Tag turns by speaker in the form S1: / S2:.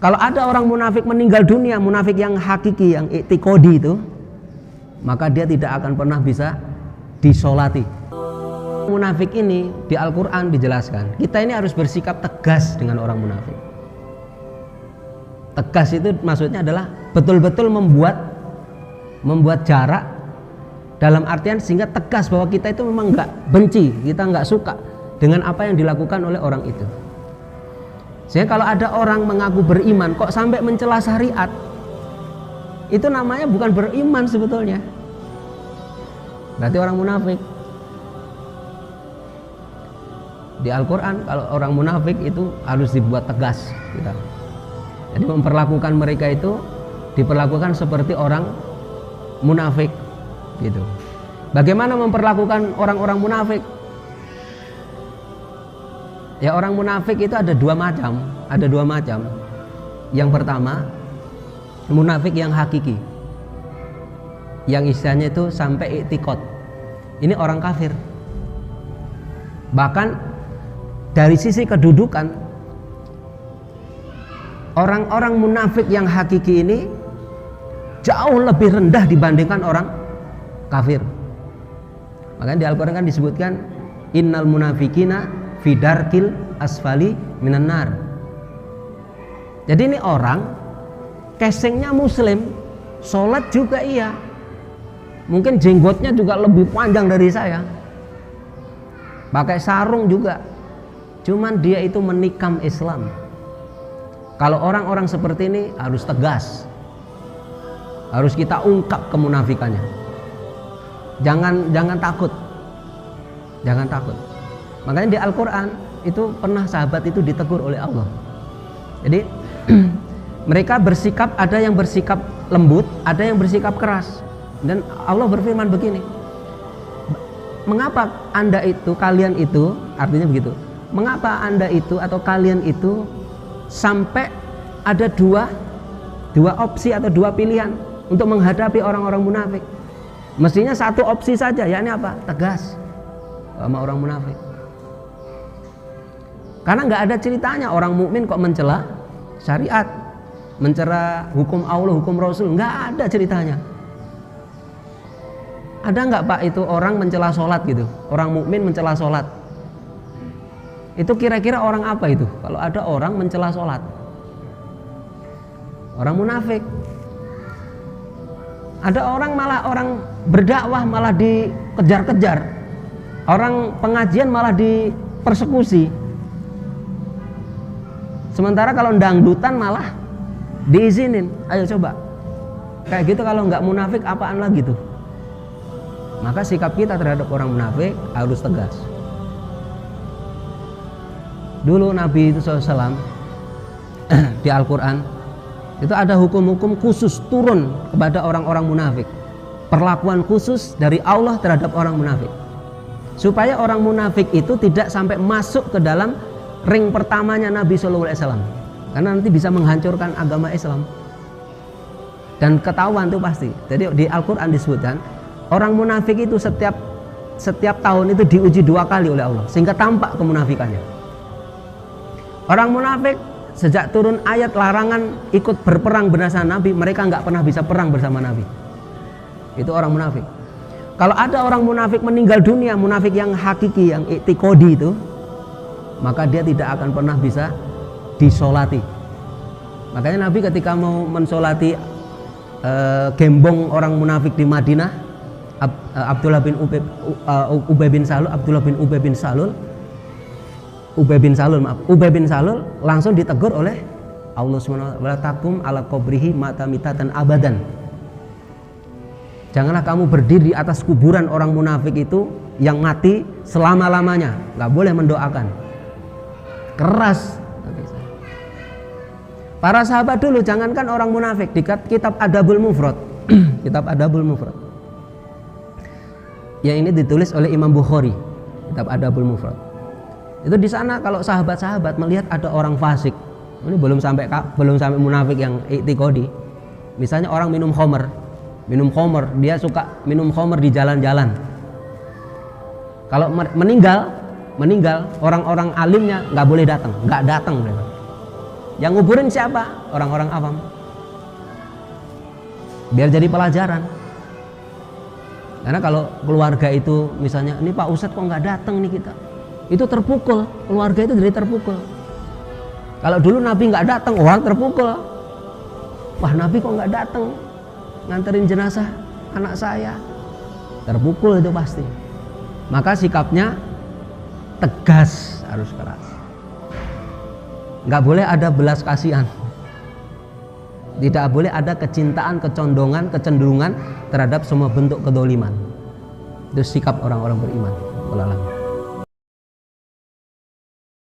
S1: Kalau ada orang munafik meninggal dunia, munafik yang hakiki, yang i'tiqadi itu, maka dia tidak akan pernah bisa disolati. Munafik ini di Al-Quran dijelaskan, kita ini harus bersikap tegas dengan orang munafik. Tegas itu maksudnya adalah betul-betul membuat jarak, dalam artian sehingga tegas bahwa kita itu memang nggak benci, kita nggak suka dengan apa yang dilakukan oleh orang itu. Sehingga kalau ada orang mengaku beriman kok sampai mencela syariat, itu namanya bukan beriman sebetulnya, berarti orang munafik. Di Al-Quran kalau orang munafik itu harus dibuat tegas kita. Jadi memperlakukan mereka itu diperlakukan seperti orang munafik gitu. Bagaimana memperlakukan orang-orang munafik? Ya, orang munafik itu ada dua macam. Yang pertama, munafik yang hakiki, yang istilahnya itu sampai i'tiqad. Ini orang kafir. Bahkan dari sisi kedudukan, orang-orang munafik yang hakiki ini jauh lebih rendah dibandingkan orang kafir. Makanya di Al-Quran kan disebutkan innal munafikina fidarkil asfali minan nar. Jadi ini orang casingnya muslim, sholat juga iya, mungkin jenggotnya juga lebih panjang dari saya, pakai sarung juga, cuman dia itu menikam Islam. Kalau orang-orang seperti ini harus tegas, harus kita ungkap kemunafikannya. Jangan takut, jangan takut. Makanya di Al-Quran itu pernah sahabat itu ditegur oleh Allah. Jadi mereka bersikap, ada yang bersikap lembut, ada yang bersikap keras. Dan Allah berfirman begini, mengapa anda itu, kalian itu, artinya begitu, mengapa anda itu atau kalian itu sampai ada dua opsi atau dua pilihan untuk menghadapi orang-orang munafik? Mestinya satu opsi saja, yakni apa? Tegas sama orang munafik. Karena nggak ada ceritanya orang mukmin kok mencela syariat, mencela hukum Allah, hukum Rasul, nggak ada ceritanya. Ada nggak Pak itu orang mencela sholat gitu? Orang mukmin mencela sholat. Itu kira-kira orang apa itu? Kalau ada orang mencela sholat, orang munafik. Ada orang malah orang berdakwah malah dikejar-kejar, orang pengajian malah dipersekusi. Sementara kalau dangdutan malah diizinin. Ayo coba, kayak gitu kalau nggak munafik apaan lagi tuh? Maka sikap kita terhadap orang munafik harus tegas. Dulu Nabi itu SAW di Al-Quran itu ada hukum-hukum khusus turun kepada orang-orang munafik, perlakuan khusus dari Allah terhadap orang munafik, supaya orang munafik itu tidak sampai masuk ke dalam ring pertamanya Nabi SAW, karena nanti bisa menghancurkan agama Islam dan ketahuan itu pasti. Jadi di Al-Quran disebutkan orang munafik itu setiap tahun itu diuji 2 kali oleh Allah sehingga tampak kemunafikannya. Orang munafik sejak turun ayat larangan ikut berperang bersama Nabi, mereka nggak pernah bisa perang bersama Nabi. Itu orang munafik. Kalau ada orang munafik meninggal dunia, munafik yang hakiki, yang i'tiqadi itu, maka dia tidak akan pernah bisa disolati. Makanya Nabi ketika mau mensolati gembong orang munafik di Madinah, Abdullah bin Ubay bin Salul langsung ditegur oleh Allah SWT, wala takum ala qabrihi matamitatan abadan. Janganlah kamu berdiri di atas kuburan orang munafik itu yang mati selama-lamanya, nggak boleh mendoakan. Keras. Para sahabat dulu, jangankan orang munafik, di kitab Adabul Mufrad kitab Adabul Mufrad yang ini ditulis oleh Imam Bukhari, kitab Adabul Mufrad, itu di sana kalau sahabat-sahabat melihat ada orang fasik, ini belum sampai munafik yang i'tiqadi, misalnya orang minum khamr, dia suka minum khamr di jalan-jalan, kalau meninggal orang-orang alimnya nggak boleh datang, nggak datang mereka. Yang nguburin siapa? Orang-orang awam. Biar jadi pelajaran. Karena kalau keluarga itu misalnya, ini Pak Ustadz kok nggak datang nih kita, itu terpukul, keluarga itu jadi terpukul. Kalau dulu Nabi nggak datang, orang terpukul. Wah, Nabi kok nggak datang nganterin jenazah anak saya, terpukul itu pasti. Maka sikapnya tegas, harus keras. Nggak boleh ada belas kasihan. Tidak boleh ada kecintaan, kecondongan, kecenderungan terhadap semua bentuk kedoliman. Itu sikap orang-orang beriman. Wallahu a'lam.